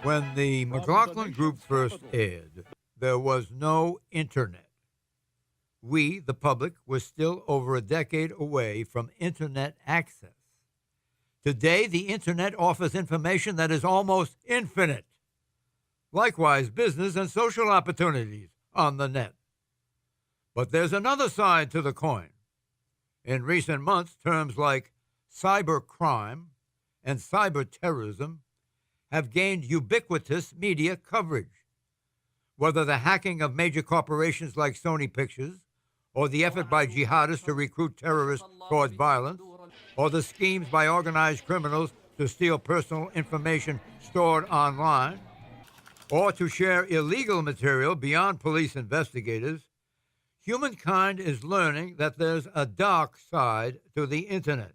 When the McLaughlin Group first aired, there was no internet. We, the public, were still over a decade away from internet access. Today, the internet offers information that is almost infinite. Likewise, business and social opportunities on the net. But there's another side to the coin. In recent months, terms like cybercrime and cyberterrorism have gained ubiquitous media coverage. Whether the hacking of major corporations like Sony Pictures, or the effort by jihadists to recruit terrorists towards violence, or the schemes by organized criminals to steal personal information stored online, or to share illegal material beyond police investigators, humankind is learning that there's a dark side to the internet.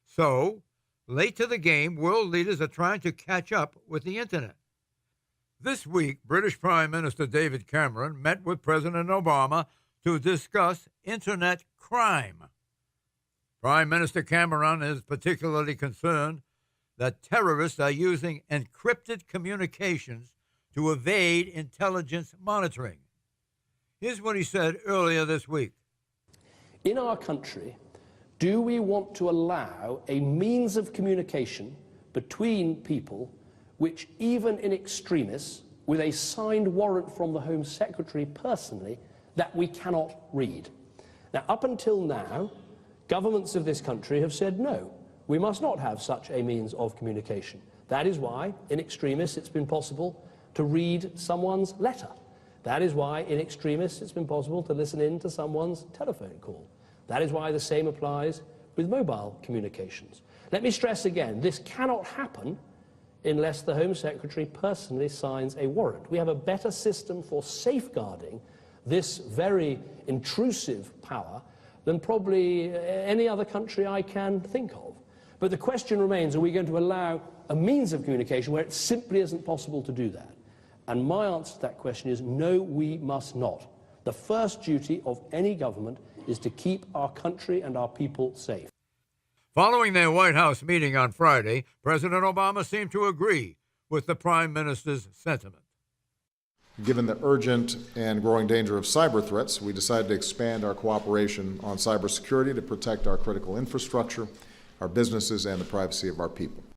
So, late to the game, world leaders are trying to catch up with the internet. This week, British Prime Minister David Cameron met with President Obama to discuss internet crime. Prime Minister Cameron is particularly concerned that terrorists are using encrypted communications to evade intelligence monitoring. Here's what he said earlier this week. In our country, do we want to allow a means of communication between people which, even in extremis, with a signed warrant from the Home Secretary personally, that we cannot read? Now, up until now, governments of this country have said no, we must not have such a means of communication. That is why, in extremis, it's been possible to read someone's letter. That is why, in extremis, it's been possible to listen in to someone's telephone call. That is why the same applies with mobile communications. Let me stress again, this cannot happen unless the Home Secretary personally signs a warrant. We have a better system for safeguarding this very intrusive power than probably any other country I can think of. But the question remains, are we going to allow a means of communication where it simply isn't possible to do that? And my answer to that question is no, we must not. The first duty of any government is to keep our country and our people safe. Following their White House meeting on Friday, President Obama seemed to agree with the Prime Minister's sentiment. Given the urgent and growing danger of cyber threats, we decided to expand our cooperation on cybersecurity to protect our critical infrastructure, our businesses, and the privacy of our people.